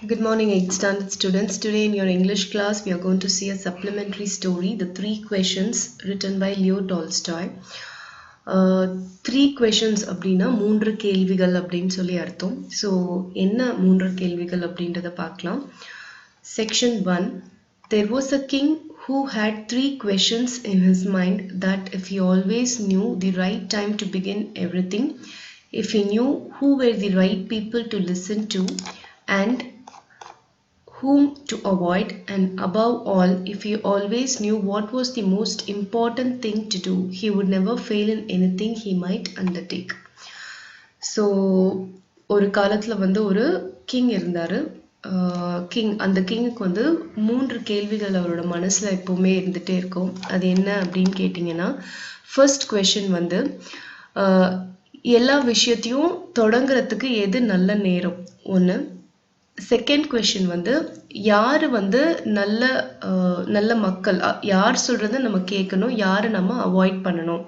Good morning, 8th standard students. Today in your English class, we are going to see a supplementary story, The Three Questions, written by Leo Tolstoy. Three questions அப்படின்னா மூன்று கேள்விகள் அப்படின்னு சொல்லி அர்த்தம். So என்ன மூன்று கேள்விகள் அப்படின்றத பார்க்கலாம். Section 1. There was a king who had three questions in his mind that if he always knew the right time to begin everything, if he knew who were the right people to listen to, and whom to avoid, and above all, if he always knew what was the most important thing to do, he would never fail in anything he might undertake. So ஒரு காலத்துல வந்து ஒரு king இருந்தாரு. அந்த கிங்குக்கு வந்து மூன்று கேள்விகள் அவரோட மனசுல எப்பவுமே இருந்துட்டே இருக்கும். அது என்ன அப்படின்னு கேட்டிங்கன்னா, ஃபர்ஸ்ட் கொஸ்டின் வந்து எல்லா விஷயத்தையும் தொடங்குறதுக்கு எது நல்ல நேரம் ஒன்று. செகண்ட் கொஸ்டின் வந்து யார் வந்து நல்ல மக்கள், யார் சொல்றத நம்ம கேட்கணும், யாரை நம்ம அவாய்ட் பண்ணணும்,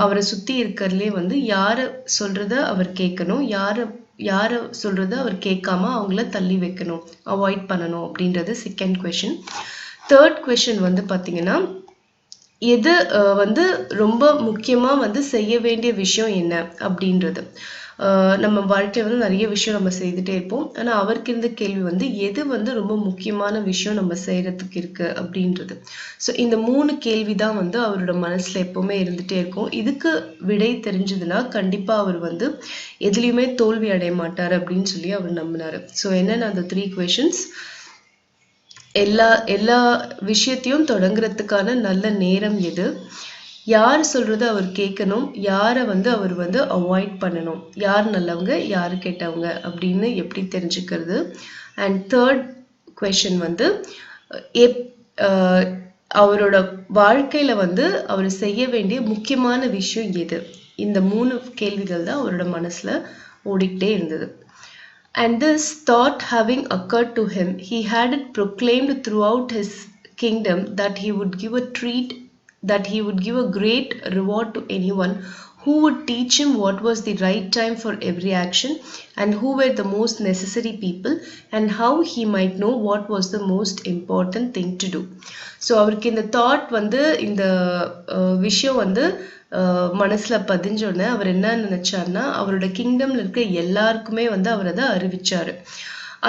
அவரை சுற்றி இருக்கிறதுலே வந்து யாரை சொல்றத அவர் கேட்கணும், யாரை சொல்றத அவர் கேட்காம அவங்கள தள்ளி வைக்கணும், அவாய்ட் பண்ணணும் அப்படின்றது செகண்ட் கொஸ்டின். தேர்ட் கொஸ்டின் வந்து பார்த்தீங்கன்னா, எது வந்து ரொம்ப முக்கியமாக வந்து செய்ய வேண்டிய விஷயம் என்ன அப்படின்றது. நம்ம வாழ்க்கையில் வந்து நிறைய விஷயம் நம்ம செய்துட்டே இருப்போம். ஆனால் அவருக்கு இருந்த கேள்வி வந்து எது வந்து ரொம்ப முக்கியமான விஷயம் நம்ம செய்யறதுக்கு இருக்கு அப்படின்றது. ஸோ இந்த மூணு கேள்வி தான் வந்து அவரோட மனசுல எப்பவுமே இருந்துட்டே இருக்கும். இதுக்கு விடை தெரிஞ்சதுன்னா கண்டிப்பா அவர் வந்து எதுலையுமே தோல்வி அடைய மாட்டார் அப்படின்னு சொல்லி அவர் நம்பினாரு. ஸோ என்னென்ன அந்த த்ரீ கொஸ்டின்ஸ், எல்லா விஷயத்தையும் தொடங்குறதுக்கான நல்ல நேரம் எது, யார் சொல்றது அவர் கேட்கணும், யாரை வந்து அவர் வந்து அவாய்ட் பண்ணணும், யார் நல்லவங்க யார் கெட்டவங்க அப்படின்னு எப்படி தெரிஞ்சுக்கிறது. அண்ட் தேர்ட் கொஸ்டின் வந்து அவரோட வாழ்க்கையில வந்து அவர் செய்ய வேண்டிய முக்கியமான விஷயம் எது. இந்த மூணு கேள்விகள் தான் அவரோட மனசுல ஓடிக்கிட்டே இருந்தது. And this thought having occurred to him, he had it proclaimed throughout his kingdom that he would give a great reward to anyone who would teach him what was the right time for every action, and who were the most necessary people, and how he might know what was the most important thing to do. So அவருக்கு இந்த thought வந்து இந்த விஷயம் வந்து மனசுல பதிஞ்சோடனே அவர் என்ன நினைச்சார்னா, அவரோட கிங்டம்ல இருக்க எல்லாருக்குமே வந்து அவர் அதை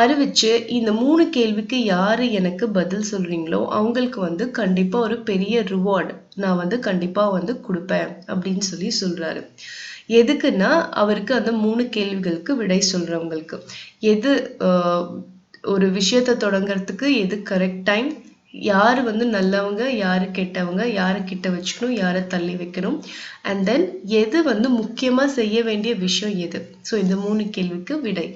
அறிவிச்சு இந்த மூணு கேள்விக்கு யாரு எனக்கு பதில் சொல்றீங்களோ அவங்களுக்கு வந்து கண்டிப்பா ஒரு பெரிய ரிவார்டு நான் வந்து கண்டிப்பா வந்து கொடுப்பேன் அப்படின்னு சொல்றாரு. எதுக்குன்னா, அவருக்கு அந்த மூணு கேள்விகளுக்கு விடை சொல்றவங்களுக்கு எது ஒரு விஷயத்தை தொடங்கறதுக்கு எது கரெக்ட் டைம், யாரு வந்து நல்லவங்க யாரு கெட்டவங்க, யாரை கிட்ட வச்சுக்கணும், யாரை தள்ளி வைக்கணும், அண்ட் தென் எது வந்து முக்கியமா செய்ய வேண்டிய விஷயம் எது. ஸோ இந்த மூணு கேள்விக்கு விடை.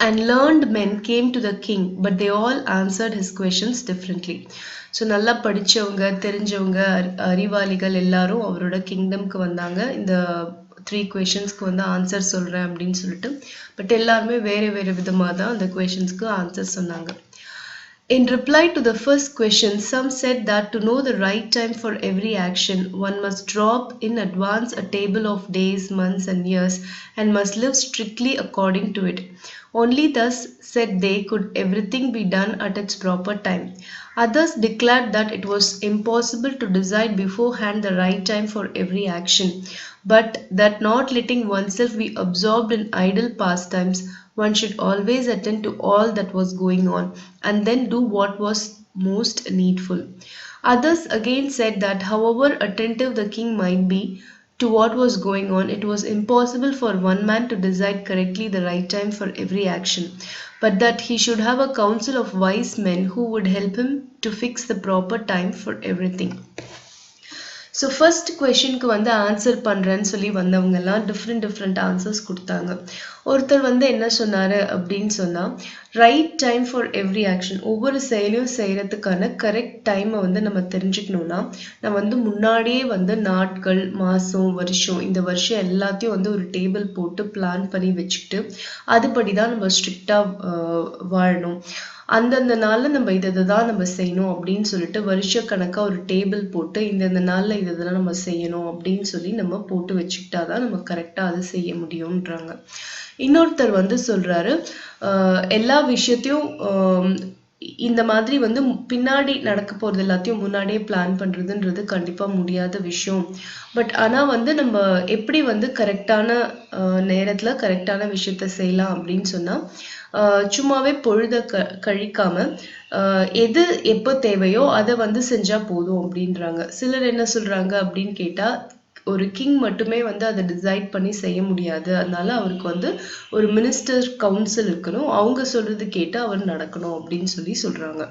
And learned men came to the king, but they all answered his questions differently. So நல்லா படிச்சவங்க, தெரிஞ்சவங்க, அறிவாளிகள் எல்லாரும் அவரோட கிங்டம்க்கு வந்தாங்க. இந்த த்ரீ கொஷின்ஸ்க்கு வந்து ஆன்சர் சொல்றேன் அப்படின்னு சொல்லிட்டு. பட் எல்லாருமே வேற விதமாக தான் அந்த கொஷின்ஸ்க்கு ஆன்சர் சொன்னாங்க. In reply to the first question, some said that to know the right time for every action, one must draw up in advance a table of days, months, and years, and must live strictly according to it. Only thus, said they, could everything be done at its proper time. Others declared that it was impossible to decide beforehand the right time for every action, but that not letting oneself be absorbed in idle pastimes, one should always attend to all that was going on, and then do what was most needful. Others again said that however attentive the king might be to what was going on, it was impossible for one man to decide correctly the right time for every action, but that he should have a council of wise men who would help him to fix the proper time for everything. So first கொஷினுக்கு வந்து answer பண்ணுறேன்னு சொல்லி வந்தவங்கெல்லாம் different answers கொடுத்தாங்க. ஒருத்தர் வந்து என்ன சொன்னார் அப்படின்னு சொன்னால், right time for every action, ஒவ்வொரு செயலையும் செய்கிறதுக்கான கரெக்ட் டைமை வந்து நம்ம தெரிஞ்சுக்கணுன்னா, நம்ம வந்து முன்னாடியே வந்து நாட்கள், மாதம், வருஷம், இந்த வருஷம் எல்லாத்தையும் வந்து ஒரு டேபிள் போட்டு பிளான் பண்ணி வச்சுக்கிட்டு அதுபடி தான் நம்ம ஸ்ட்ரிக்டாக வாழணும். அந்தந்த நாள்ல நம்ம இதுதான் நம்ம செய்யணும் அப்படின்னு சொல்லிட்டு வருஷக்கணக்கா ஒரு டேபிள் போட்டு இந்த நாள்ல இதெல்லாம் நம்ம செய்யணும் அப்படின்னு சொல்லி நம்ம போட்டு வச்சுக்கிட்டாதான் நம்ம கரெக்டா அது செய்ய முடியும்ன்றாங்க. இன்னொருத்தர் வந்து சொல்றாரு, எல்லா விஷயத்தையும் இந்த மாதிரி வந்து பின்னாடி நடக்க போறது எல்லாத்தையும் முன்னாடியே பிளான் பண்றதுன்றது கண்டிப்பா முடியாத விஷயம். பட் ஆனா வந்து நம்ம எப்படி வந்து கரெக்டான நேரத்துல கரெக்டான விஷயத்த செய்யலாம் அப்படின்னு சொன்னா, சும்மாவே பொழுத கழிக்காம எது எப்போ தேவையோ அதை வந்து செஞ்சா போதும் அப்படின்றாங்க. சிலர் என்ன சொல்றாங்க அப்படின்னு கேட்டா, ஒரு கிங் மட்டுமே வந்து அதை டிசைட் பண்ணி செய்ய முடியாது, அதனால அவருக்கு வந்து ஒரு மினிஸ்டர் கவுன்சில் இருக்கணும், அவங்க சொல்றது கேட்டு அவர் நடக்கணும் அப்படின்னு சொல்லி சொல்றாங்க.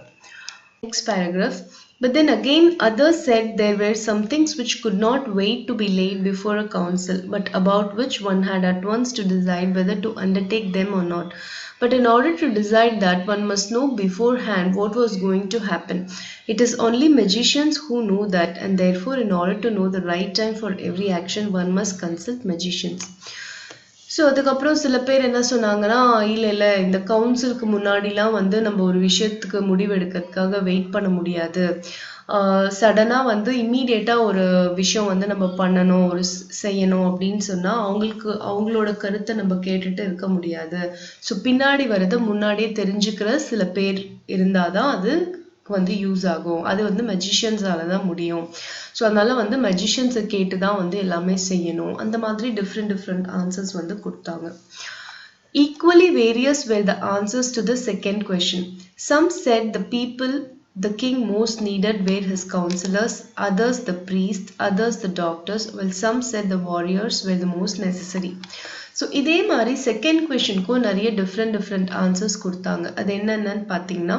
Next paragraph. But then again others said there were some things which could not wait to be laid before a council, but about which one had at once to decide whether to undertake them or not. But in order to decide that, one must know beforehand what was going to happen. It is only magicians who know that, and therefore in order to know the right time for every action, one must consult magicians. So அதுக்கப்புறம் சில பேர் என்ன சொன்னாங்கன்னா, இல்லை இந்த கவுன்சிலுக்கு முன்னாடிலாம் வந்து நம்ம ஒரு விஷயத்துக்கு முடிவெடுக்கிறதுக்காக வெயிட் பண்ண முடியாது, சடனாக வந்து இம்மீடியட்டாக ஒரு விஷயம் வந்து நம்ம பண்ணணும், ஒரு செய்யணும் அப்படின்னு சொன்னால் அவங்களோட கருத்தை நம்ம கேட்டுட்டு இருக்க முடியாது. ஸோ பின்னாடி வரதை முன்னாடியே தெரிஞ்சுக்கிற சில பேர் இருந்தாதான் அது வந்து யூஸ் ஆகும், அது வந்து மெஜிஷியன்ஸால தான் முடியும். ஸோ அதனால வந்து மெஜிஷியன்ஸை கேட்டு தான் வந்து எல்லாமே செய்யணும். அந்த மாதிரி டிஃப்ரெண்ட் ஆன்சர்ஸ் வந்து கொடுத்தாங்க. Equally various were the answers to the second question. Some said the people the king most needed were his counselors, others the priests, others the doctors, while some said the warriors were the most necessary. So இதே மாதிரி second கொஷனுக்கும் நிறைய different answers கொடுத்தாங்க. அது என்னென்னு பார்த்தீங்கன்னா,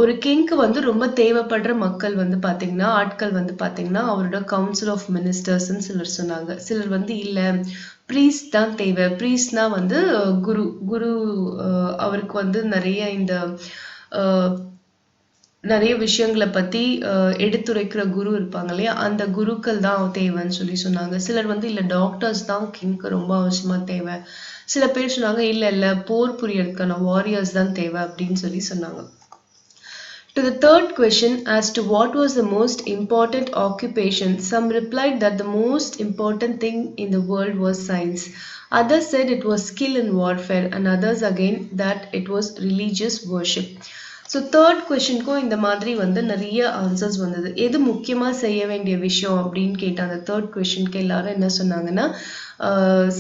ஒரு கிங்க்கு வந்து ரொம்ப தேவைப்படுற மக்கள் வந்து பார்த்தீங்கன்னா, ஆட்கள் வந்து பார்த்தீங்கன்னா அவரோட கவுன்சில் ஆஃப் மினிஸ்டர்ஸ்ன்னு சிலர் சொன்னாங்க. சிலர் வந்து இல்லை ப்ரீஸ்ட் தான் தேவை, ப்ரீஸ்ட்னா வந்து குரு அவருக்கு வந்து நிறைய விஷயங்களை பத்தி எடுத்துரைக்கிற குரு இருப்பாங்க இல்லையா, அந்த குருக்கள் தான் தேவைன்னு சொல்லி சொன்னாங்க. சிலர் வந்து இல்லை டாக்டர்ஸ் தான் கிங்க்கு ரொம்ப அவசியமா தேவை. சில பேர் சொன்னாங்க இல்லை போர் புரியறதுக்கான வாரியர்ஸ் தான் தேவை அப்படின்னு சொல்லி சொன்னாங்க. To the third question as to what was the most important occupation, some replied that the most important thing in the world was science. Others said it was skill in warfare, and others again that it was religious worship. So third கொஷனுக்கும் இந்த மாதிரி வந்து நிறைய answers வந்தது. எது முக்கியமாக செய்ய வேண்டிய விஷயம் அப்படின்னு கேட்டால் அந்த தேர்ட் கொஷனுக்கு எல்லாரும் என்ன சொன்னாங்கன்னா,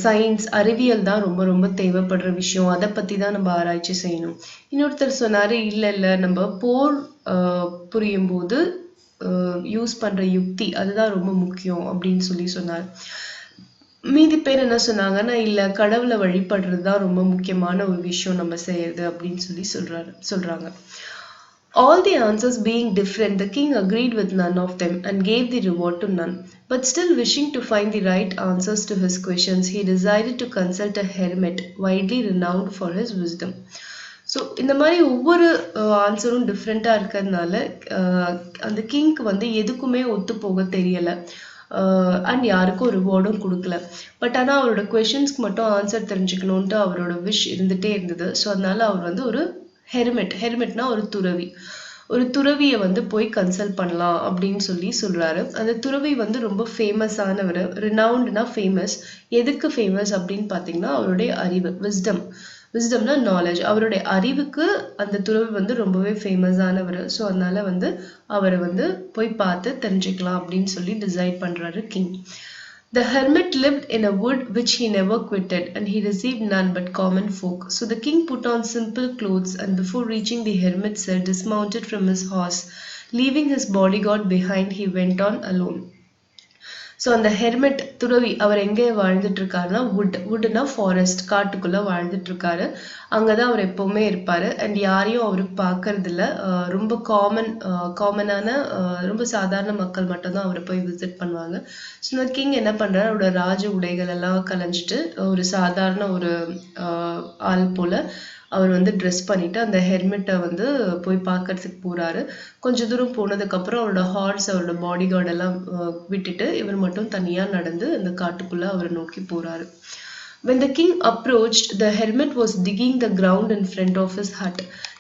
சயின்ஸ் அறிவியல் தான் ரொம்ப தேவைப்படுற விஷயம், அதை பற்றி தான் நம்ம ஆராய்ச்சி செய்யணும். இன்னொருத்தர் சொன்னார் இல்லை நம்ம போர் புரியும் போது யூஸ் பண்ணுற யுக்தி அதுதான் ரொம்ப முக்கியம் அப்படின்னு சொல்லி சொன்னார். மீதி பேர் என்ன சொன்னாங்கன்னா, இல்லை கடவுளை வழிபடுறது தான் ரொம்ப முக்கியமான ஒரு விஷயம் நம்ம செய்யறது அப்படின்னு சொல்லி சொல்றாங்க. All the answers being different, the king agreed with none of them and gave the reward to none. But still wishing to find the right answers to his questions, he decided to consult a hermit widely renowned for his wisdom. So இந்த மாதிரி ஒவ்வொரு ஆன்சரும் டிஃப்ரெண்ட்டாக இருக்கிறதுனால அந்த கிங்க்கு வந்து எதுக்குமே ஒத்து போக தெரியலை, அண்ட் யாருக்கும் ரிவார்டும் கொடுக்கல. பட் ஆனால் அவரோட கொஷின்ஸ்க்கு மட்டும் ஆன்சர் தெரிஞ்சுக்கணுன்ட்டு அவரோட விஷ் இருந்துகிட்டே இருந்தது. ஸோ அதனால அவர் வந்து ஒரு ஹெர்மிட்னா ஒரு துறவியை வந்து போய் கன்சல்ட் பண்ணலாம் அப்படின்னு சொல்லி சொல்றாரு. அந்த துறவி வந்து ரொம்ப ஃபேமஸானவர், ரினவுண்ட்னா ஃபேமஸ். எதுக்கு ஃபேமஸ் அப்படின்னு பார்த்தீங்கன்னா அவருடைய அறிவு, விஸ்டம்னா நாலேஜ். அவருடைய அறிவுக்கு அந்த துறவி வந்து ரொம்பவே ஃபேமஸானவர். ஸோ அதனால வந்து அவரை வந்து போய் பார்த்து தெரிஞ்சுக்கலாம் அப்படின்னு சொல்லி டிசைட் பண்றாரு king. The hermit lived in a wood which he never quitted, and he received none but common folk. So the king put on simple clothes, and before reaching the hermit's cell, dismounted from his horse. Leaving his bodyguard behind, he went on alone. So அந்த hermit துறவி அவர் எங்கே வாழ்ந்துட்டு இருக்காருன்னா, வுட்னா forest, காட்டுக்குள்ள வாழ்ந்துட்டு இருக்காரு. அங்கதான் அவர் எப்பவுமே இருப்பாரு. அண்ட் யாரையும் அவரு பார்க்கறது இல்லை. ரொம்ப காமனான ரொம்ப சாதாரண மக்கள் மட்டும்தான் அவரை போய் விசிட் பண்ணுவாங்க. ஸோ கிங் என்ன பண்றாரு, அவரோட ராஜ உடைகள் எல்லாம் கலைஞ்சிட்டு ஒரு சாதாரண ஒரு ஆள் போல அவர் வந்து ட்ரெஸ் பண்ணிட்டு அந்த ஹெர்மெட்டை வந்து போய் பார்க்கறதுக்கு போறாரு. கொஞ்ச தூரம் போனதுக்கு அப்புறம் அவரோட ஹார்ஸ், அவரோட பாடி கார்டு எல்லாம் விட்டுட்டு இவர் மட்டும் தனியா நடந்து அந்த காட்டுக்குள்ள அவரை நோக்கி போறாரு. When the king approached, the hermit was digging the ground in front of his hut.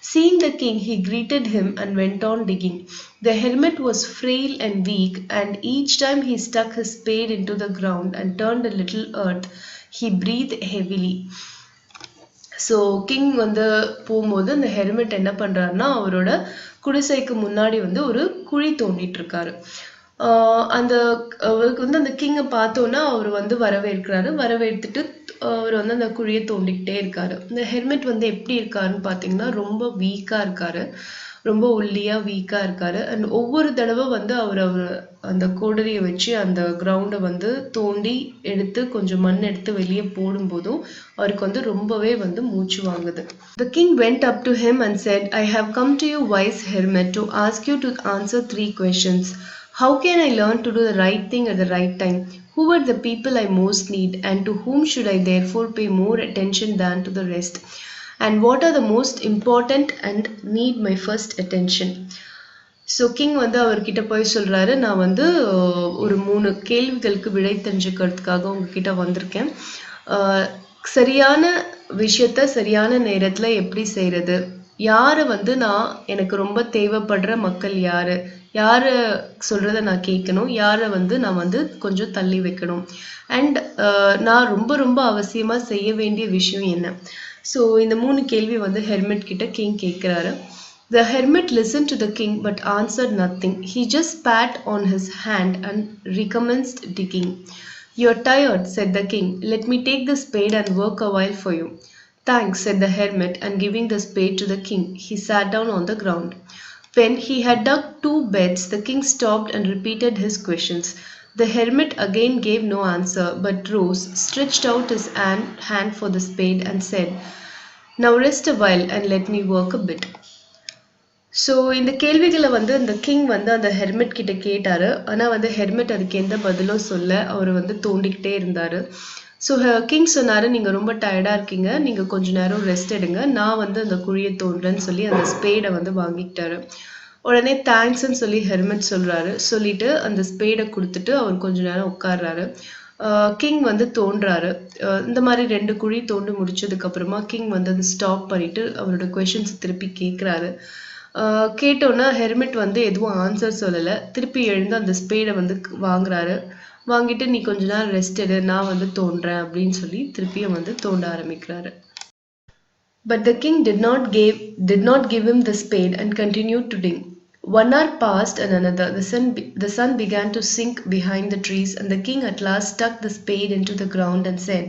Seeing the king, he greeted him and went on digging. The hermit was frail and weak, and each time he stuck his spade into the ground and turned a little earth, he breathed heavily. So king வந்து போகும்போது அந்த hermit என்ன பண்ணுறாருன்னா அவரோட குடிசைக்கு முன்னாடி வந்து ஒரு குழி தோண்டிட்டு இருக்காரு. அந்த அவருக்கு வந்து அந்த கிங்கை பார்த்தோன்னா அவர் வந்து வரவேற்றுட்டு அவர் வந்து அந்த குழியை தோண்டிக்கிட்டே இருக்காரு. இந்த ஹெர்மிட் வந்து எப்படி இருக்காருன்னு பார்த்தீங்கன்னா ரொம்ப வீக்காக இருக்காரு, ரொம்ப ஒல்லியாக வீக்காக இருக்காரு. அண்ட் ஒவ்வொரு தடவை வந்து அவர் அந்த கோடரியை வச்சு அந்த கிரவுண்டை வந்து தோண்டி எடுத்து கொஞ்சம் மண் எடுத்து வெளியே போடும்போதும் அவருக்கு வந்து ரொம்பவே வந்து மூச்சு வாங்குது. The king went up to him and said, I have come to you, wise hermit, to ask you to answer 3 questions. How can I learn to do the right thing at the right time? Who are the people I most need, and to whom should I therefore pay more attention than to the rest? And what are the most important and need my first attention? So king வந்து அவர்கிட்ட போய் சொல்கிறாரு, நான் வந்து ஒரு 3 கேள்விகளுக்கு விடை தெரிஞ்சுக்கிறதுக்காக உங்ககிட்ட வந்திருக்கேன். சரியான விஷயத்த சரியான நேரத்தில் எப்படி செய்கிறது, யாரை வந்து நான் எனக்கு ரொம்ப தேவைப்படுற மக்கள் யார் சொல்கிறத நான் கேட்கணும், யாரை வந்து நான் வந்து கொஞ்சம் தள்ளி வைக்கணும், அண்ட் நான் ரொம்ப ரொம்ப அவசியமாக செய்ய வேண்டிய விஷயம் என்ன. ஸோ இந்த 3 கேள்வி வந்து ஹெர்மிட் கிட்ட கிங் கேட்குறாரு. The hermit listened to the king but answered nothing. He just spat on his hand and recommenced digging. You're tired, said the king. Let me take the spade and work a while for you. Thanks, said the hermit, and giving the spade to the king, he sat down on the ground. When he had dug 2 beds, the king stopped and repeated his questions. The hermit again gave no answer, but rose, stretched out his hand for the spade, and said, Now rest a while and let me work a bit. So இந்த கேள்விகளை வந்து அந்த king வந்து அந்த hermit கிட்ட கேட்டார். ஆனால் வந்து ஹெர்மிட் அதுக்கு எந்த பதிலும் சொல்ல அவர் வந்து தோண்டிக்கிட்டே இருந்தார். ஸோ கிங் சொன்னார், நீங்கள் ரொம்ப டயர்டாக இருக்கீங்க, நீங்கள் கொஞ்ச நேரம் ரெஸ்ட் எடுங்க, நான் வந்து அந்த குழியை தோன்றேன்னு சொல்லி அந்த ஸ்பேடை வந்து வாங்கிக்கிட்டாரு. உடனே தேங்க்ஸ்ன்னு சொல்லி ஹெர்மிட் சொல்லிட்டு அந்த ஸ்பேடை கொடுத்துட்டு அவர் கொஞ்ச நேரம் உட்கார்றாரு. கிங் வந்து தோன்றாரு. இந்த மாதிரி 2 குழி தோண்டி முடிச்சதுக்கு அப்புறமா கிங் வந்து அதை ஸ்டாப் பண்ணிட்டு அவரோட கொஷின்ஸ் திருப்பி கேட்குறாரு. கேட்டோன்னா ஹெர்மிட் வந்து எதுவும் ஆன்சர் சொல்லலை. திருப்பி எழுந்து அந்த ஸ்பேடை வந்து வாங்கிட்டு நீ கொஞ்ச நேரம் ரெஸ்ட் எடு, நான் வந்து தோன்றேன் அப்படின்னு சொல்லி திருப்பியும் வந்து தோண்ட ஆரம்பிக்கிறாரு. But the king did not give him the spade and continued to dig. 1 hour passed and another. The sun began to sink behind the trees, and the king at last stuck the spade into the ground and said,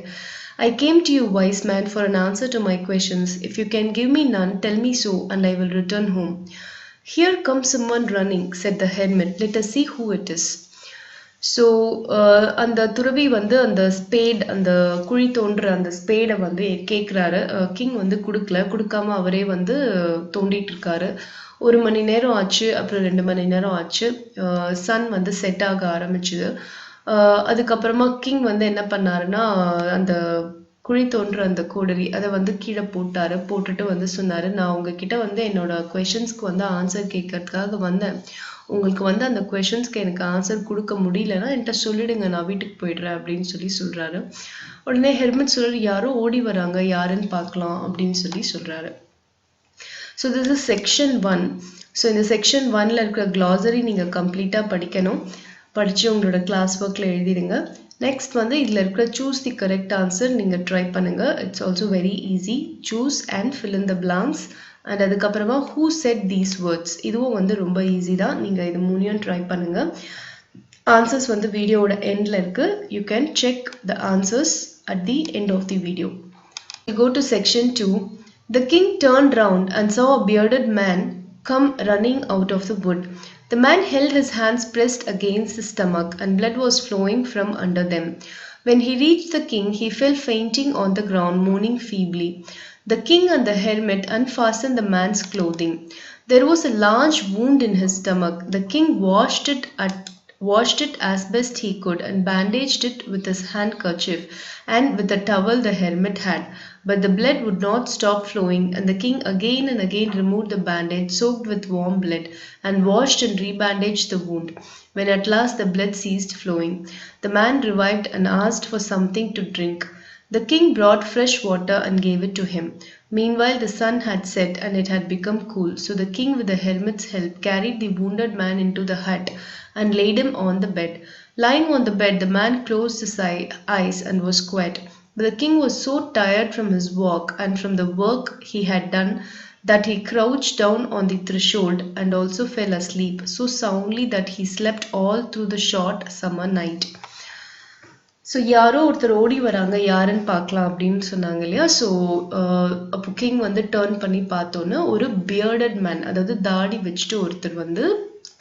I came to you, wise man, for an answer to my questions. If you can give me none, tell me so, and I will return home. Here comes someone running, said the hermit. Let us see who it is. So அந்த துறவி வந்து அந்த அந்த குழி தோன்ற அந்த ஸ்பேடை வந்து கேட்குறாரு. கிங் வந்து கொடுக்காம அவரே வந்து தோண்டிட்டு இருக்காரு. 1 மணி நேரம் ஆச்சு, அப்புறம் 2 மணி நேரம் ஆச்சு. சன் வந்து செட் ஆக ஆரம்பிச்சுது. அதுக்கப்புறமா கிங் வந்து என்ன பண்ணாருன்னா அந்த குழி தோன்ற அந்த கோடரி அதை வந்து கீழே போட்டுட்டு வந்து சொன்னார், நான் உங்ககிட்ட வந்து என்னோட கொஷின்ஸ்க்கு வந்து ஆன்சர் கேட்கறதுக்காக வந்தேன். உங்களுக்கு வந்து அந்த கொஷின்ஸ்க்கு எனக்கு ஆன்சர் கொடுக்க முடியலன்னா என்கிட்ட சொல்லிடுங்க, நான் வீட்டுக்கு போயிடுறேன் அப்படின்னு சொல்றாரு. உடனே ஹெர்மிட் சொல்றாரு, யாரோ ஓடி வராங்க, யாருன்னு பார்க்கலாம் அப்படின்னு சொல்றாரு. So this is section 1. So இந்த செக்ஷன் 1ல இருக்கிற கிளாசரி நீங்கள் கம்ப்ளீட்டாக படிக்கணும். படித்து உங்களோட கிளாஸ் ஒர்க்கில் எழுதிடுங்க. நெக்ஸ்ட் வந்து இதில் இருக்கிற சூஸ் தி கரெக்ட் ஆன்சர் நீங்கள் ட்ரை பண்ணுங்கள். It's also very easy. Choose and fill in the blanks. And அதுக்கப்புறமா ஹூ செட் தீஸ் வேர்ட்ஸ், இதுவும் வந்து ரொம்ப ஈஸி தான். நீங்கள் இது 3யும் ட்ரை பண்ணுங்கள். ஆன்சர்ஸ் வந்து வீடியோவோட எண்டில் இருக்குது. You can check the answers at the end of the video. Go to section 2. The king turned round and saw a bearded man come running out of the wood. The man held his hands pressed against his stomach, and blood was flowing from under them. When he reached the king, he fell fainting on the ground, moaning feebly. The king and the hermit unfastened the man's clothing. There was a large wound in his stomach. The king washed it as best he could and bandaged it with his handkerchief and with the towel the hermit had. But the blood would not stop flowing, and the king again and again removed the bandage soaked with warm blood and washed and rebandaged the wound. When at last the blood ceased flowing, the man revived and asked for something to drink. The king brought fresh water and gave it to him. Meanwhile, the sun had set and it had become cool. So the king, with the hermit's help, carried the wounded man into the hut and laid him on the bed. Lying on the bed, the man closed his eyes and was quiet. But the king was so tired from his walk and from the work he had done that he crouched down on the threshold and also fell asleep so soundly that he slept all through the short summer night. So யாரோ ஒருத்தர் ஓடி வராங்க, யாருன்னு பார்க்கலாம் அப்படின்னு சொன்னாங்க இல்லையா. So அப்போ கிங் வந்து டேர்ன் பண்ணி பார்த்தோன்னே ஒரு பியர்டட் மேன், அதாவது தாடி வச்சுட்டு ஒருத்தர் வந்து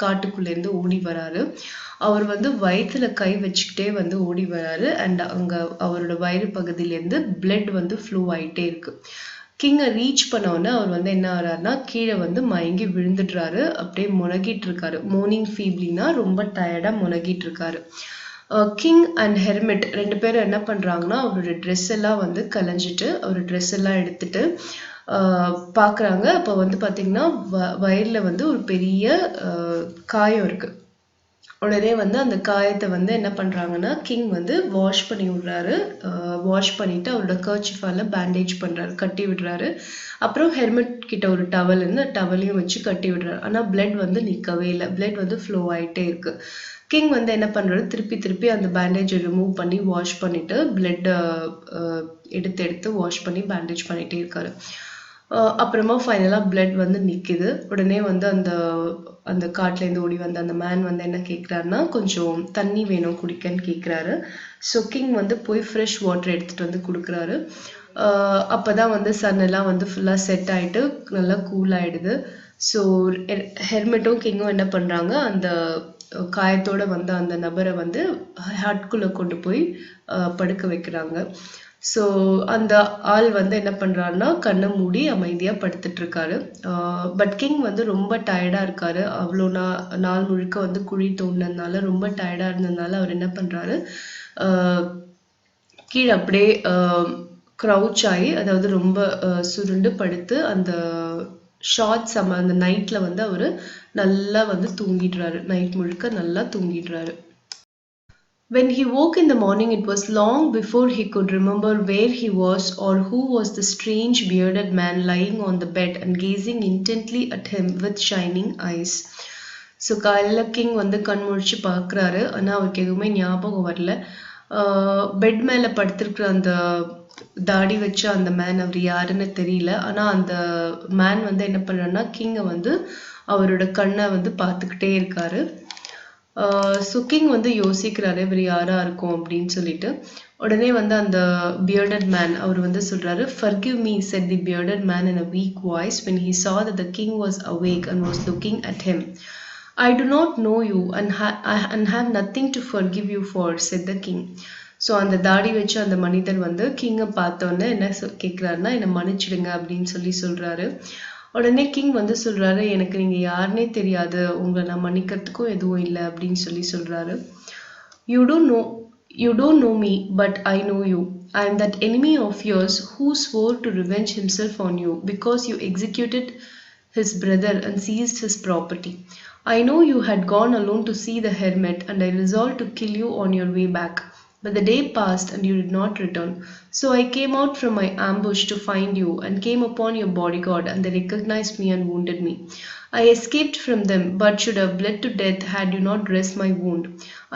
காட்டுக்குள்ளேருந்து ஓடி வராரு. அவர் வந்து வயிற்றுல கை வச்சுக்கிட்டே வந்து ஓடி வராரு. அண்ட் அங்கே அவரோட வயிறு பகுதியிலேருந்து பிளட் வந்து ஃப்ளோ ஆகிட்டே இருக்கு. கிங்கை ரீச் பண்ணோன்னே அவர் வந்து என்ன ஆறாருன்னா கீழே வந்து மயங்கி விழுந்துடுறாரு. அப்படியே முனகிட்டு இருக்காரு. மோர்னிங் ஃபீப்லினா ரொம்ப டயர்டாக முனகிட்டு இருக்காரு. கிங் அண்ட் ஹெர்மிட் ரெண்டு பேரும் என்ன பண்ணுறாங்கன்னா அவரோட ட்ரெஸ் எல்லாம் வந்து கலைஞ்சிட்டு அவர் ட்ரெஸ் எல்லாம் எடுத்துட்டு பார்க்குறாங்க. அப்போ வந்து பார்த்திங்கன்னா வயலில் வந்து ஒரு பெரிய காயம் இருக்குது. உடனே வந்து அந்த காயத்தை வந்து என்ன பண்ணுறாங்கன்னா கிங் வந்து வாஷ் பண்ணி விடுறாரு. வாஷ் பண்ணிவிட்டு அவரோட கர்ச்சிஃபால் பேண்டேஜ் பண்ணுறாரு, கட்டி விடுறாரு. அப்புறம் ஹெர்மிட் கிட்ட ஒரு டவல் இருந்து டவலையும் வச்சு கட்டி விடுறாரு. ஆனால் பிளட் வந்து நிற்கவே இல்லை, பிளட் வந்து ஃப்ளோ ஆகிட்டே இருக்குது. கிங் வந்து என்ன பண்ணுறாரு, திருப்பி அந்த பேண்டேஜை ரிமூவ் பண்ணி வாஷ் பண்ணிவிட்டு பிளட்டை எடுத்து வாஷ் பண்ணி பேண்டேஜ் பண்ணிகிட்டே இருக்காரு. அப்புறமா ஃபைனலாக பிளட் வந்து நிற்கிது. உடனே வந்து அந்த காட்டிலேருந்து ஓடி வந்த அந்த மேன் வந்து என்ன கேட்குறாருன்னா கொஞ்சம் தண்ணி வேணும் குடிக்கன்னு கேட்குறாரு. ஸோ கிங் வந்து போய் ஃப்ரெஷ் வாட்டர் எடுத்துகிட்டு வந்து கொடுக்குறாரு. அப்போ தான் வந்து சன்னெல்லாம் வந்து ஃபுல்லாக செட் ஆகிட்டு நல்லா கூல் ஆகிடுது. ஸோ ஹெர்மெட்டும் கிங்கும் என்ன பண்ணுறாங்க, அந்த காயத்தோடு வந்த அந்த நபரை வந்து ஹட்குள்ளே கொண்டு போய் படுக்க வைக்கிறாங்க. ஸோ அந்த ஆள் வந்து என்ன பண்ணுறாருன்னா கண்ணை மூடி அமைதியாக படுத்துட்டு இருக்காரு. பட் கிங் வந்து ரொம்ப டயர்டாக இருக்காரு. அவ்வளோ நாள் முழுக்க வந்து குழி தோண்டினதுனால ரொம்ப டயர்டாக இருந்ததுனால அவர் என்ன பண்ணுறாரு, கீழே அப்படியே க்ரௌச் ஆகி, அதாவது ரொம்ப சுருண்டு படுத்து அந்த அந்த நைட்டில் வந்து அவர் நல்லா வந்து தூங்கிடுறாரு. நைட் முழுக்க நல்லா தூங்கிடுறாரு. When he woke in the morning, it was long before he could remember where he was or who was the strange bearded man lying on the bed and gazing intently at him with shining eyes. So காலையில் king வந்து கண் முழிச்சு பார்க்குறாரு. ஆனால் அவருக்கு எதுவுமே ஞாபகம் வரல. பெட் மேலே படுத்திருக்கிற அந்த தாடி வச்ச அந்த மேன் அவர் யாருன்னு தெரியல. ஆனால் அந்த மேன் வந்து என்ன பண்ணுறாருன்னா கிங்கை வந்து அவரோட கண்ணை வந்து பார்த்துக்கிட்டே இருக்காரு. ஸோ கிங் வந்து யோசிக்கிறாரு இவர் யாரா இருக்கும் அப்படின்னு சொல்லிட்டு. உடனே வந்து அந்த பியர்டட் மேன் அவர் வந்து சொல்றாரு, "Forgive me," said the bearded man in a weak voice when he saw that the king was awake and was looking at him. "I do not know you and have nothing to forgive you for," said the king. So அந்த தாடி வச்சு அந்த மனிதர் வந்து கிங்கை பார்த்தோன்னே என்ன கேட்குறாருன்னா, என்னை மன்னிச்சிடுங்க அப்படின்னு சொல்றாரு. உடனே கிங் வந்து சொல்றாரு, எனக்கு நீங்க யாருன்னே தெரியாது, உங்களை நான் மன்னிக்கிறதுக்கும் எதுவும் இல்லை அப்படின்னு சொல்றாரு. You don't know me, but I know you. I am that enemy of yours who swore to revenge himself on you because you executed his brother and seized his property. I know you had gone alone to see the hermit, and I resolved to kill you on your way back. But the day passed and you did not return. So I came out from my ambush to find you and came upon your bodyguard, and they recognized me and wounded me. I escaped from them, but should have bled to death had you not dressed my wound.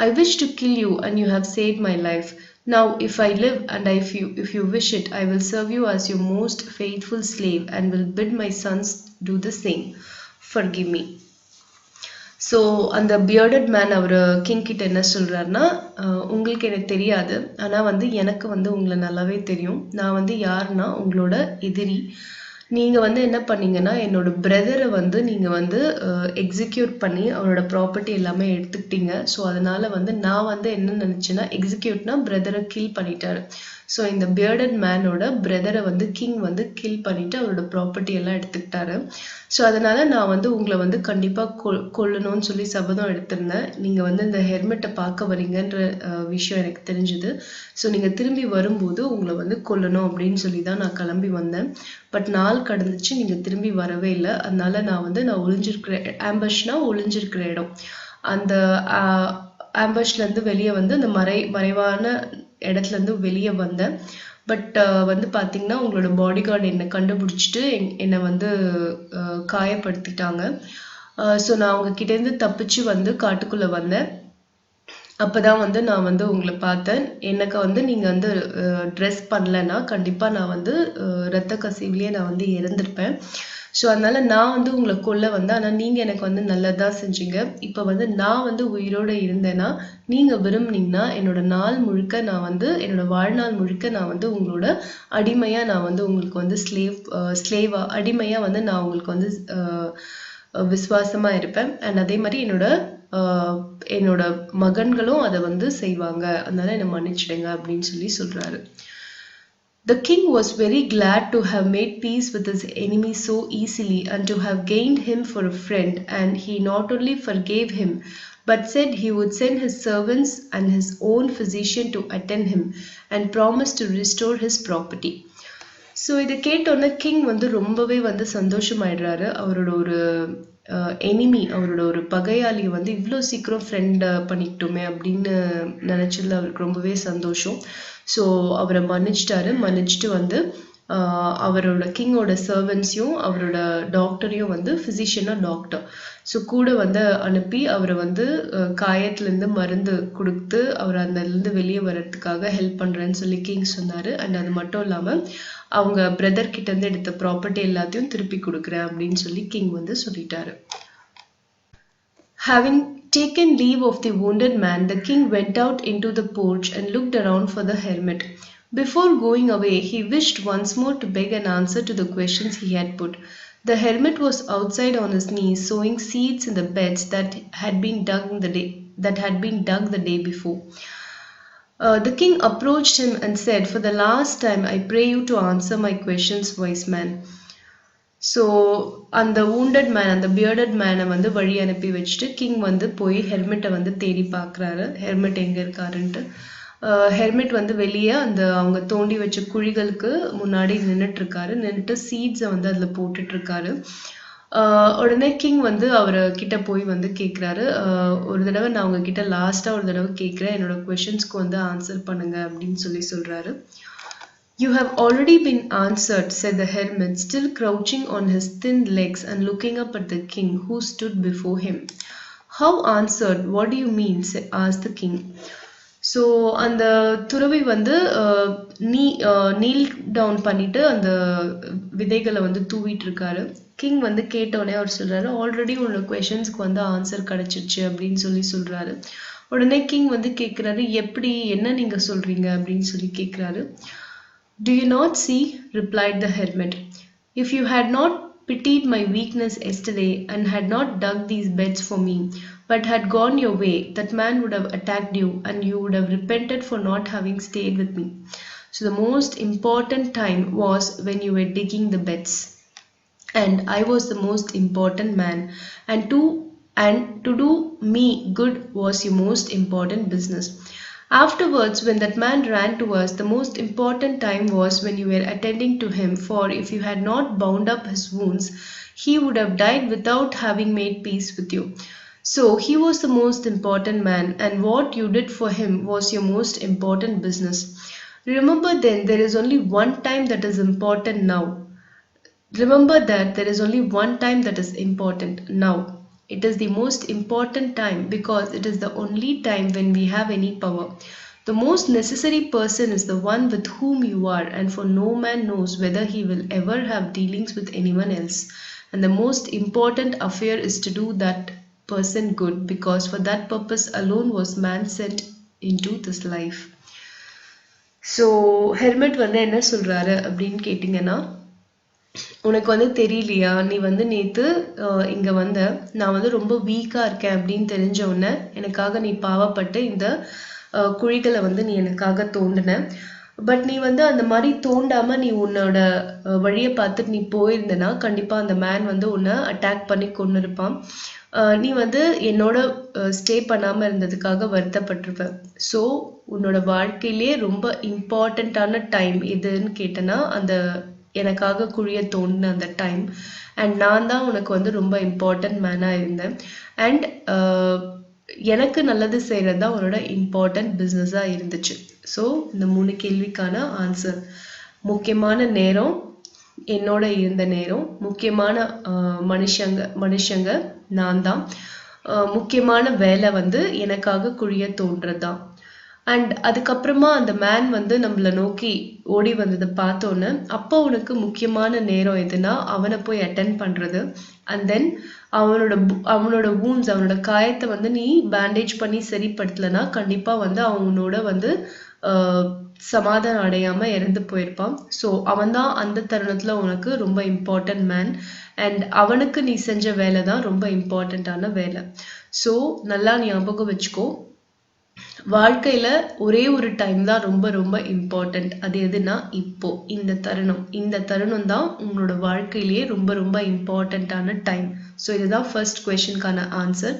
I wished to kill you, and you have saved my life. Now, if I live, and if you wish it, I will serve you as your most faithful slave, and will bid my sons do the same. Forgive me. So அந்த bearded man அவர் king கிட்ட என்ன சொல்கிறாருன்னா, உங்களுக்கு எனக்கு தெரியாது, ஆனால் வந்து எனக்கு வந்து உங்களை நல்லாவே தெரியும். நான் வந்து யாருன்னா உங்களோட எதிரி. நீங்கள் வந்து என்ன பண்ணீங்கன்னா என்னோட பிரதரை வந்து நீங்கள் வந்து எக்ஸிக்யூட் பண்ணி அவரோட ப்ராப்பர்ட்டி எல்லாமே எடுத்துக்கிட்டீங்க. ஸோ அதனால் வந்து நான் வந்து என்ன நினச்சேன்னா, எக்ஸிக்யூட்னா பிரதரை கில் பண்ணிட்டாரு. ஸோ இந்த பியர்டட் மேனோட பிரதரை வந்து கிங் வந்து கில் பண்ணிட்டு அவரோட ப்ராப்பர்ட்டி எல்லாம் எடுத்துக்கிட்டாரு. ஸோ அதனால நான் வந்து உங்களை வந்து கண்டிப்பாக கொல்லணும்னு சொல்லி சபதம் எடுத்திருந்தேன். நீங்கள் வந்து இந்த ஹெர்மெட்டை பார்க்க வரீங்கன்ற விஷயம் எனக்கு தெரிஞ்சுது. ஸோ நீங்கள் திரும்பி வரும்போது உங்களை வந்து கொல்லணும் அப்படின்னு சொல்லி தான் நான் கிளம்பி வந்தேன். பட் நாள் கடந்துச்சு, நீங்கள் திரும்பி வரவே இல்லை. அதனால நான் ஒளிஞ்சிருக்கிற ஒளிஞ்சிருக்கிற இடம், அந்த ஆம்பஷ்லேருந்து வெளியே வந்து அந்த மறைவான இடத்துலேருந்து வெளியே வந்தேன். பட் வந்து பார்த்தீங்கன்னா உங்களோட பாடி கார்டு என்னை கண்டுபிடிச்சிட்டு என்னை வந்து காயப்படுத்திட்டாங்க. ஸோ நான் அவங்க கிட்டேருந்து தப்பிச்சு வந்து காட்டுக்குள்ளே வந்தேன். அப்போதான் வந்து நான் வந்து உங்களை பார்த்தேன். எனக்கு வந்து நீங்கள் வந்து ட்ரெஸ் பண்ணலைன்னா கண்டிப்பாக நான் வந்து ரத்த கசிவுலேயே நான் வந்து இறந்துருப்பேன். ஸோ அதனால நான் வந்து உங்களை கொல்ல வந்தேன். ஆனால் நீங்கள் எனக்கு வந்து நல்லதாக செஞ்சீங்க. இப்போ வந்து நான் வந்து உயிரோடு இருந்தேன்னா நீங்கள் விரும்புனீங்கன்னா என்னோட நாள் முழுக்க நான் வந்து என்னோட வாழ்நாள் முழுக்க நான் வந்து உங்களோட அடிமையாக நான் வந்து உங்களுக்கு வந்து ஸ்லேவா அடிமையாக வந்து நான் உங்களுக்கு வந்து விசுவாசமாக இருப்பேன். அண்ட் அதே மாதிரி என்னோட மகன்களும் அதை வந்து செய்வாங்க. அதனால என்னை மன்னிச்சிடுங்க அப்படின்னு சொல்றாரு. The king was very glad to have made peace with his enemy so easily and to have gained him for a friend, and he not only forgave him but said he would send his servants and his own physician to attend him and promised to restore his property. So இதை கேட்டோன்னே king வந்து ரொம்பவே வந்து சந்தோஷமாயிடுறாரு. அவரோட ஒரு enemy, அவரோட ஒரு பகையாளியை வந்து இவ்வளோ சீக்கிரம் ஃப்ரெண்ட் பண்ணிக்கிட்டோமே அப்படின்னு நினச்சதுல அவருக்கு ரொம்பவே சந்தோஷம். ஸோ அவரை மன்னிச்சிட்டு வந்து அவரோட கிங்கோட சர்வன்ஸையும் அவரோட டாக்டரையும் வந்து ஃபிசிஷியனாக டாக்டர் ஸோ கூட வந்து அனுப்பி அவரை வந்து காயத்துலேருந்து மருந்து கொடுத்து அவர் அதுலேருந்து வெளியே வர்றதுக்காக ஹெல்ப் பண்ணுறேன்னு சொல்லி கிங் சொன்னார். அண்ட் அது மட்டும் இல்லாமல் அவங்க பிரதர் கிட்டேருந்து எடுத்த ப்ராப்பர்ட்டி எல்லாத்தையும் திருப்பி கொடுக்குறேன் அப்படின்னு சொல்லி கிங் வந்து சொல்லிட்டாரு. Having taken leave of the wounded man, the king went out into the porch and looked around for the hermit. Before going away, he wished once more to beg an answer to the questions he had put. The hermit was outside on his knees, sowing seeds in the beds that had been dug the day before. The king approached him and said, "For the last time, I pray you to answer my questions, wise man." So அந்த wounded man, அந்த bearded மேனை வந்து வழி அனுப்பி வச்சுட்டு king வந்து போய் ஹெர்மிட்டை வந்து தேடி பார்க்குறாரு. ஹெர்மிட் எங்கே இருக்காருன்ட்டு. ஹெர்மிட் வந்து வெளியே அவங்க தோண்டி வச்ச குழிகளுக்கு முன்னாடி நின்றுட்டு சீட்ஸை வந்து அதில் போட்டுட்ருக்காரு. உடனே கிங் வந்து கிட்ட போய் வந்து கேட்குறாரு, ஒரு தடவை நான் உங்ககிட்ட லாஸ்ட்டாக ஒரு தடவை கேட்குறேன், என்னோட கொஷின்ஸ்க்கு வந்து ஆன்சர் பண்ணுங்க அப்படின்னு சொல்றாரு. "You have already been answered," said the hermit, still crouching on his thin legs and looking up at the king who stood before him. "How answered? What do you mean?" asked the king. So அந்த துறவி வந்து kneel down பண்ணிட்டு அந்த விதைகளை வந்து தூவிட்டு இருக்காரு. King வந்து கேட்டோடனே அவர் சொல்றாரு, ஆல்ரெடி உன்னோட கொஷின்ஸ்க்கு வந்து ஆன்சர் கிடைச்சிருச்சு அப்படின்னு சொல்றாரு. உடனே கிங் வந்து கேட்குறாரு, எப்படி, என்ன நீங்க சொல்றீங்க அப்படின்னு சொல்லி கேட்குறாரு. "Do you not see?" replied the hermit. "If you had not pitied my weakness yesterday and had not dug these beds for me, but had gone your way, that man would have attacked you and you would have repented for not having stayed with me. So the most important time was when you were digging the beds, and I was the most important man, and to do me good was your most important business. Afterwards, when that man ran to us, the most important time was when you were attending to him, for if you had not bound up his wounds, he would have died without having made peace with you. So he was the most important man, and what you did for him was your most important business. Remember then, there is only one time that is important now. Remember that there is only one time that is important now. It is the most important time because it is the only time when we have any power. The most necessary person is the one with whom you are, and for no man knows whether he will ever have dealings with anyone else. And the most important affair is to do that person good, because for that purpose alone was man sent into this life." So hermit வந்து என்ன சொல்றாரு அப்படின்னு கேட்டிங்கன்னா, உனக்கு வந்து தெரியலையா, நீ வந்து நேற்று இங்கே வந்த, நான் வந்து ரொம்ப வீக்காக இருக்கேன் அப்படின்னு தெரிஞ்ச உடனே எனக்காக நீ பாவப்பட்டு இந்த குழிகளை வந்து நீ எனக்காக தோண்டின. பட் நீ வந்து அந்த மாதிரி தோண்டாமல் நீ உன்னோட வழியை பார்த்துட்டு நீ போயிருந்தனா கண்டிப்பாக அந்த மேன் வந்து உன்னை அட்டாக் பண்ணி கொண்டு இருப்பான். நீ வந்து என்னோட ஸ்டே பண்ணாமல் இருந்ததுக்காக வருத்தப்பட்டிருப்ப. ஸோ உன்னோட வாழ்க்கையிலே ரொம்ப இம்பார்ட்டண்ட்டான டைம் எதுன்னு கேட்டனா அந்த எனக்காக குழிய தோண்டின அந்த டைம். அண்ட் நான் தான் உனக்கு வந்து ரொம்ப இம்பார்ட்டன்ட் மேனாக இருந்தேன். அண்ட் எனக்கு நல்லது செய்கிறது தான் அவரோட இம்பார்ட்டன்ட் பிஸ்னஸாக இருந்துச்சு. ஸோ இந்த 3 கேள்விக்கான ஆன்சர்: முக்கியமான நேரம், என்னோட இருந்த நேரம், முக்கியமான மனுஷங்க நான் தான், முக்கியமான வேலை வந்து எனக்காக குழிய தோன்றதுதான். அண்ட் அதுக்கப்புறமா அந்த மேன் வந்து நம்மளை நோக்கி ஓடி வந்ததை பார்த்தோன்னு, அப்போ உனக்கு முக்கியமான நேரம் எதுனா அவனை போய் அட்டென்ட் பண்ணுறது. அண்ட் தென் அவனோட வூண்ட்ஸ், அவனோட காயத்தை வந்து நீ பேண்டேஜ் பண்ணி சரிப்படுத்தலைன்னா கண்டிப்பாக வந்து அவனோட வந்து சமாதானம் அடையாமல் இறந்து போயிருப்பான். ஸோ அவன் தான் அந்த தருணத்தில் உனக்கு ரொம்ப இம்பார்ட்டன்ட் மேன். அண்ட் அவனுக்கு நீ செஞ்ச வேலை தான் ரொம்ப இம்பார்ட்டண்ட்டான வேலை. ஸோ நல்லா ஞாபகம் வச்சுக்கோ, வாழ்க்கையில ஒரே ஒரு டைம் தான் ரொம்ப ரொம்ப இம்பார்ட்டன்ட். அது எதுனா இப்போ இந்த தருணம் தான் உங்களோட வாழ்க்கையிலேயே ரொம்ப ரொம்ப இம்பார்ட்டண்ட்டான டைம். ஸோ இதுதான் ஃபர்ஸ்ட் கொஸ்டினுக்கான ஆன்சர்.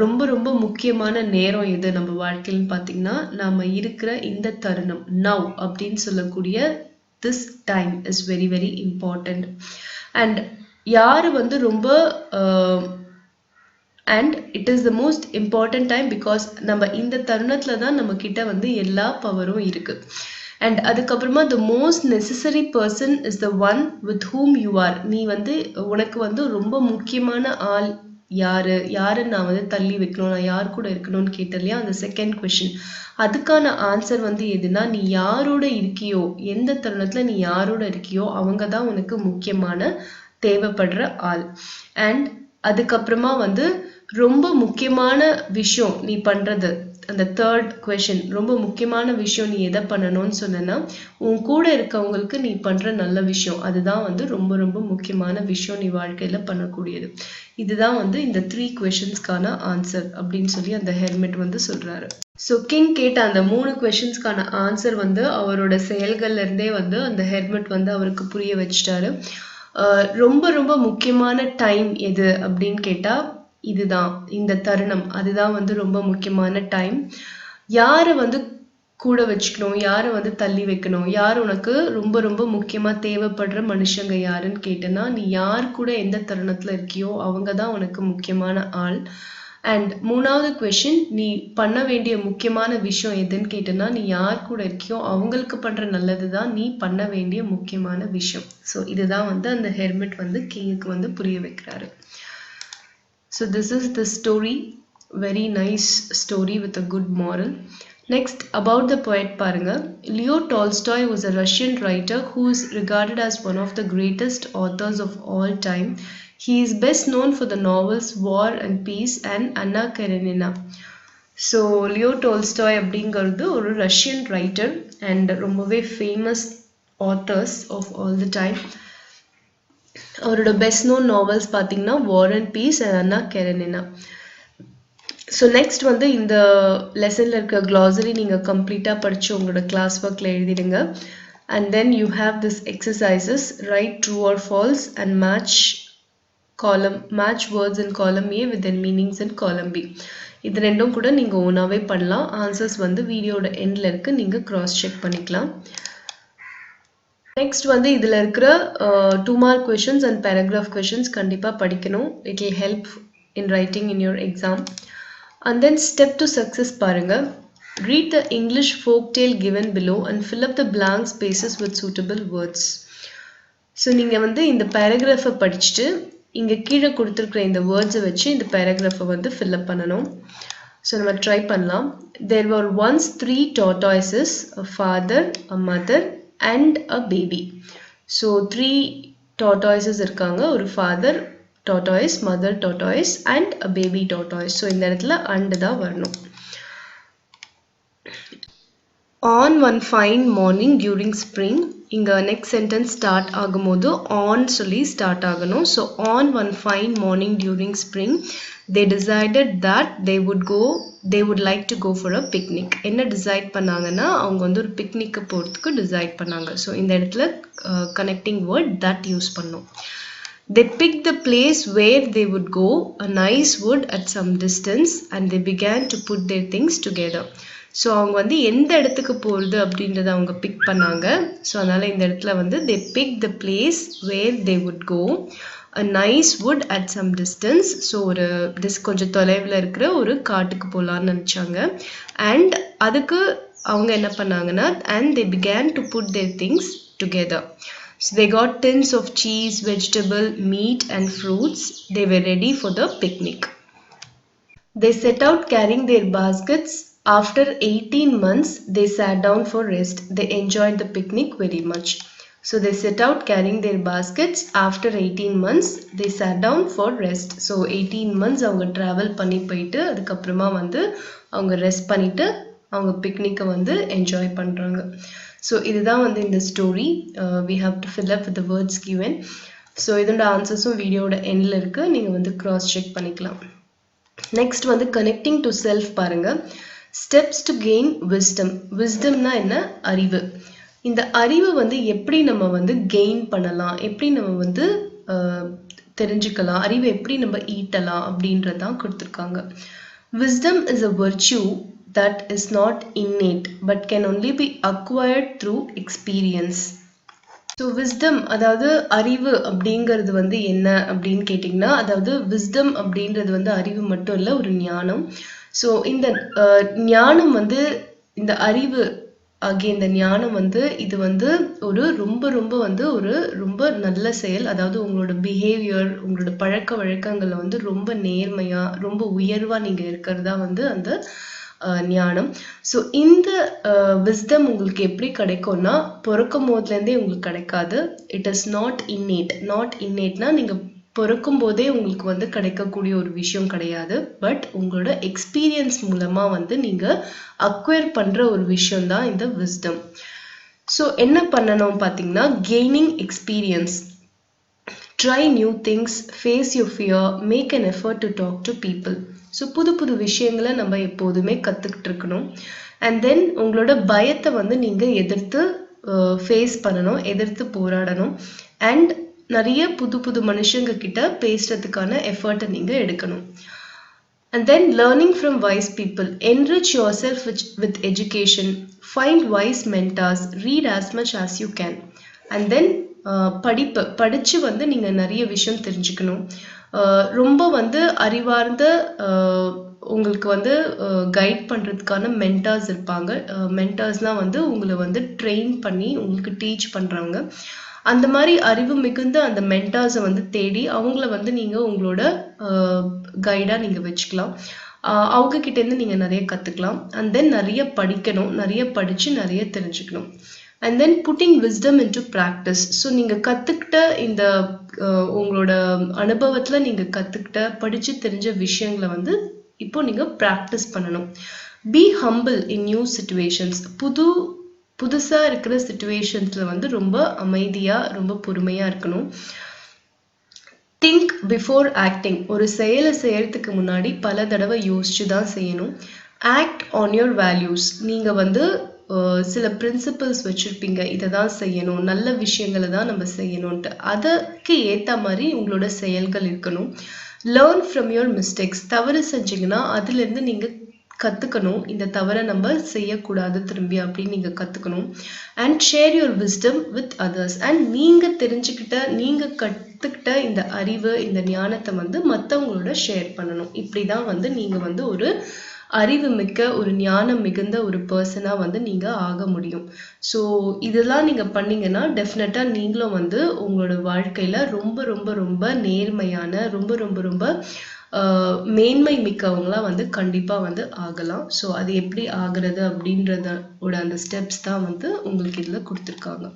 ரொம்ப ரொம்ப முக்கியமான நேரம் எது நம்ம வாழ்க்கையில்னு பார்த்தீங்கன்னா, நாம இருக்கிற இந்த தருணம், நவ் அப்படின்னு சொல்லக்கூடிய this time is very very important. And யாரு வந்து ரொம்ப and it is the most important time because நம்ம இந்த தருணத்துல தான் நம்ம கிட்ட வந்து எல்லா பவரும் இருக்கு. அண்ட் அதுக்கப்புறமா the most necessary person is the one with whom you are. நீ வந்து உனக்கு வந்து ரொம்ப முக்கியமான ஆள் யாரு நான் வந்து தள்ளி வைக்கணும், நான் யார் கூட இருக்கணும்னு கேட்டேன் இல்லையா, அந்த செகண்ட் கொஸ்டின். அதுக்கான ஆன்சர் வந்து எதுனா, நீ யாரோட இருக்கியோ, எந்த தருணத்துல நீ யாரோட இருக்கியோ அவங்க தான் உனக்கு முக்கியமான தேவைப்படுற ஆள். அண்ட் அதுக்கப்புறமா வந்து ரொம்ப முக்கியமான விஷயம் நீ பண்றது, அந்த தேர்ட் கொஸ்டின், ரொம்ப முக்கியமான விஷயம் நீ எதை பண்ணணும்னு சொன்னா, உன் கூட இருக்கவங்களுக்கு நீ பண்ற நல்ல விஷயம், அதுதான் வந்து ரொம்ப ரொம்ப முக்கியமான விஷயம் நீ வாழ்க்கையில பண்ணக்கூடியது. இதுதான் வந்து இந்த 3 கொஸ்டின்ஸ்க்கான ஆன்சர் அப்படின்னு சொல்லி அந்த ஹெர்மிட் வந்து சொல்றாரு. ஸோ கிங் கேட்ட அந்த 3 கொஸ்டின்ஸ்க்கான ஆன்சர் வந்து அவரோட செயல்கள்ல இருந்தே வந்து அந்த ஹெர்மிட் வந்து அவருக்கு புரிய வச்சுட்டாரு. ரொம்ப ரொம்ப முக்கியமான டைம் எது அப்படின்னு கேட்டா, இதுதான் இந்த தருணம், அதுதான் வந்து ரொம்ப முக்கியமான டைம். யாரை வந்து கூட வச்சுக்கணும், யாரை வந்து தள்ளி வைக்கணும், யார் உனக்கு ரொம்ப ரொம்ப முக்கியமா தேவைப்படுற மனுஷங்க யாருன்னு கேட்டேன்னா, நீ யார் கூட எந்த தருணத்துல இருக்கியோ அவங்க தான் உனக்கு முக்கியமான ஆள். அண்ட் 3வது கொஸ்டின், நீ பண்ண வேண்டிய முக்கியமான விஷயம் எதுன்னு கேட்டேன்னா, நீ யார் கூட இருக்கியோ அவங்களுக்கு பண்ற நல்லது தான் நீ பண்ண வேண்டிய முக்கியமான விஷயம். ஸோ இதுதான் வந்து அந்த ஹெர்மிட் வந்து கிங்குக்கு வந்து புரிய வைக்கிறாரு. So this is the story, very nice story with a good moral. Next, about the poet பாருங்க. Leo Tolstoy was a Russian writer who is regarded as one of the greatest authors of all time. He is best known for the novels War and Peace and Anna Karenina. So Leo Tolstoy அப்படிங்கிறது ஒரு Russian writer and ரொம்பவே famous authors of all the time. அவரோட best known novels பார்த்தீங்கன்னா War and Peace and Anna Karenina. So next வந்து இந்த லெசனில் இருக்க glossary நீங்கள் கம்ப்ளீட்டாக படித்து உங்களோட கிளாஸ் ஒர்க்கில் எழுதிடுங்க. And then you have this exercises, write true or false and match words in column A with then meanings இன் காலம் பி. இது ரெண்டும் கூட நீங்கள் ஓனாகவே பண்ணலாம். ஆன்சர்ஸ் வந்து வீடியோட எண்டில் இருக்குது, நீங்கள் க்ராஸ் செக் பண்ணிக்கலாம். நெக்ஸ்ட் வந்து இதில் இருக்கிற 2 mark questions and paragraph questions கண்டிப்பாக படிக்கணும். It will help in writing in your exam. And then step to success பாருங்க. Read the English folk tale given below and fill up the blank spaces with suitable words. So நீங்கள் வந்து இந்த பேராகிராஃபை படிச்சுட்டு இங்கே கீழே கொடுத்துருக்குற இந்த வேர்ட்ஸை வச்சு இந்த பேராகிராஃபை வந்து fill up பண்ணணும். ஸோ நம்ம ட்ரை பண்ணலாம். There were once 3 tortoises, a father, a mother and a baby. So 3 tortoises இருக்காங்க, ஒரு father tortoise, mother tortoise and a baby tortoise. So இந்த இடத்துல and தான் வரணும். On one fine morning during spring, இங்க next sentence start ஆகும்போது on சொல்லி start ஆகணும். So on one fine morning during spring, they decided that they would like to go for a picnic. என்ன decide பண்ணாங்கன்னா, அவங்க வந்து ஒரு பிக்னிக்கு போகிறதுக்கு டிசைட் பண்ணாங்க. ஸோ இந்த இடத்துல கனெக்டிங் வேர்ட் that யூஸ் பண்ணோம். They picked the place where they would go, a nice wood at some distance, and they began to put their things together. So அவங்க வந்து எந்த இடத்துக்கு போகிறது அப்படின்றத அவங்க பிக் பண்ணாங்க. ஸோ அதனால் இந்த இடத்துல வந்து they picked the place where they would go, a nice wood at some distance. So ஒரு கொஞ்சம் தொலைவில் இருக்கிற ஒரு காட்டுக்கு போகலான்னு நினச்சாங்க. அண்ட் அதுக்கு அவங்க என்ன பண்ணாங்கன்னா and they began to put their things together. So they got tins of cheese, vegetable, meat and fruits. They were ready for the picnic. They set out carrying their baskets. After 18 months, they sat down for rest. They enjoyed the picnic very much. So they set out carrying their baskets. After 18 months, they sat down for rest. So 18 months அவங்க travel பண்ணி போயிட்டு அதுக்கப்புறமா வந்து அவங்க rest பண்ணிட்டு அவங்க பிக்னிக்கை வந்து enjoy பண்ணுறாங்க. ஸோ இதுதான் வந்து இந்த story. we have to fill up with the words given. So இதோட ஆன்சர்ஸும் வீடியோட எண்டில் இருக்குது, நீங்கள் வந்து கிராஸ் செக் பண்ணிக்கலாம். நெக்ஸ்ட் வந்து கனெக்டிங் டு செல்ஃப் பாருங்க. Steps to gain wisdom. விஸ்டம்னா என்ன? அறிவு. இந்த அறிவை வந்து எப்படி நம்ம வந்து கெயின் பண்ணலாம், எப்படி நம்ம வந்து தெரிஞ்சுக்கலாம், அறிவை எப்படி நம்ம ஈட்டலாம் அப்படின்றதான் கொடுத்துருக்காங்க. Wisdom is a virtue that is not innate but can only be acquired through experience. So wisdom அதாவது அறிவு அப்படிங்கிறது வந்து என்ன அப்படின்னு கேட்டிங்கன்னா, அதாவது விஸ்டம் அப்படின்றது வந்து அறிவு மட்டும் இல்லை, ஒரு ஞானம். ஸோ இந்த ஞானம் வந்து இந்த அறிவு ஆகிய இந்த ஞானம் வந்து இது வந்து ஒரு ரொம்ப ரொம்ப வந்து ஒரு ரொம்ப நல்ல செயல். அதாவது உங்களோட பிஹேவியர், உங்களோட பழக்க வழக்கங்களை வந்து ரொம்ப நேர்மையாக ரொம்ப உயர்வாக நீங்கள் இருக்கிறதா வந்து அந்த ஞானம். ஸோ இந்த விஸ்டம் உங்களுக்கு எப்படி கிடைக்கும்னா பிறக்கும் போதுலேருந்தே உங்களுக்கு கிடைக்காது. It is not innate. Not இன்னேட்னா நீங்கள் பிறக்கும் போதே உங்களுக்கு வந்து கிடைக்கக்கூடிய ஒரு விஷயம் கிடையாது. பட் உங்களோட எக்ஸ்பீரியன்ஸ் மூலமாக வந்து நீங்கள் அக்வயர் பண்ணுற ஒரு விஷயம் தான் இந்த விஸ்டம். ஸோ என்ன பண்ணணும் பார்த்தீங்கன்னா, gaining experience, try new things, face your fear, make an effort to talk to people. So புது புது விஷயங்களை நம்ம எப்போதுமே கற்றுக்கிட்டு இருக்கணும். அண்ட் தென் உங்களோட பயத்தை வந்து நீங்கள் எதிர்த்து ஃபேஸ் பண்ணணும், எதிர்த்து போராடணும். அண்ட் நிறைய புது புது மனுஷங்க கிட்ட பேசுறதுக்கான எஃபர்ட்டை நீங்கள் எடுக்கணும். And then learning from wise people, enrich yourself with education, find wise mentors, read as much as you can. And then படித்து வந்து நீங்கள் நிறைய விஷயம் தெரிஞ்சுக்கணும். ரொம்ப வந்து அறிவார்ந்த உங்களுக்கு வந்து கைட் பண்ணுறதுக்கான மென்டார்ஸ் இருப்பாங்க. மென்டார்ஸ்னால் வந்து உங்களை வந்து ட்ரெயின் பண்ணி உங்களுக்கு டீச் பண்ணுறாங்க. அந்த மாதிரி அறிவு மிகுந்த அந்த மென்டார்ஸை வந்து தேடி அவங்கள வந்து நீங்கள் உங்களோட கைடாக நீங்கள் வச்சுக்கலாம். அவங்க கிட்டேருந்து நீங்கள் நிறைய கற்றுக்கலாம். அண்ட் தென் நிறைய படிக்கணும், நிறைய படித்து நிறைய தெரிஞ்சுக்கணும். And then pudding wisdom into practice. So நீங்கள் கற்றுக்கிட்ட இந்த உங்களோட அனுபவத்தில் நீங்கள் கற்றுக்கிட்ட படித்து தெரிஞ்ச விஷயங்களை வந்து இப்போ நீங்கள் ப்ராக்டிஸ் பண்ணணும். பி ஹம்பிள் இன் நியூ சிச்சுவேஷன்ஸ். புதுசாக இருக்கிற சிச்சுவேஷன்ஸில் வந்து ரொம்ப அமைதியாக ரொம்ப பொறுமையாக இருக்கணும். Think before acting. ஒரு செயலை செய்யறதுக்கு முன்னாடி பல தடவை யோசிச்சு தான் செய்யணும். Act on your values. நீங்கள் வந்து சில பிரின்சிபல்ஸ் வச்சுருப்பீங்க, இதை தான் செய்யணும், நல்ல விஷயங்களை தான் நம்ம செய்யணும்ன்ட்டு. அதுக்கு ஏற்ற மாதிரி உங்களோட செயல்கள் இருக்கணும். Learn from your mistakes. தவறு செஞ்சிங்கன்னா அதுலேருந்து நீங்கள் கற்றுக்கணும், இந்த தவறை நம்ம செய்யக்கூடாது திரும்பி அப்படின்னு நீங்கள் கற்றுக்கணும். And share your wisdom with others. And நீங்கள் தெரிஞ்சுக்கிட்ட நீங்கள் கற்றுக்கிட்ட இந்த அறிவு இந்த ஞானத்தை வந்து மற்றவங்களோட ஷேர் பண்ணணும். இப்படி தான் வந்து நீங்கள் வந்து ஒரு அறிவு மிக்க ஒரு ஞானம் மிகுந்த ஒரு பர்சனாக வந்து நீங்கள் ஆக முடியும். ஸோ இதெல்லாம் நீங்கள் பண்ணிங்கன்னா டெஃபினட்டாக நீங்களும் வந்து உங்களோட வாழ்க்கையில் ரொம்ப ரொம்ப ரொம்ப நேர்மையான ரொம்ப ரொம்ப ரொம்ப மேன்மை மிக்கவங்களாம் வந்து கண்டிப்பாக வந்து ஆகலாம். ஸோ அது எப்படி ஆகிறது அப்படின்றதோட அந்த ஸ்டெப்ஸ் தான் வந்து உங்களுக்கு இதில் கொடுத்துருக்காங்க.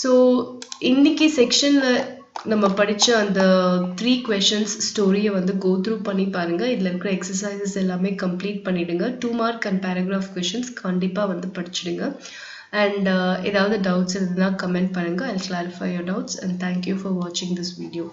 ஸோ இன்னைக்கு செக்ஷனில் நம்ம படித்த அந்த 3 questions ஸ்டோரியை வந்து கோ த்ரூ பண்ணி பாருங்கள். இதில் இருக்கிற எக்ஸசைசஸ் எல்லாமே கம்ப்ளீட் பண்ணிவிடுங்க. 2 mark அண்ட் பேராகிராஃப் கொஷின்ஸ் கண்டிப்பாக வந்து படிச்சுடுங்க. அண்ட் ஏதாவது டவுட்ஸ் இருந்ததுன்னா கமெண்ட் பண்ணுங்கள். I'll clarify your doubts and thank you for watching this video.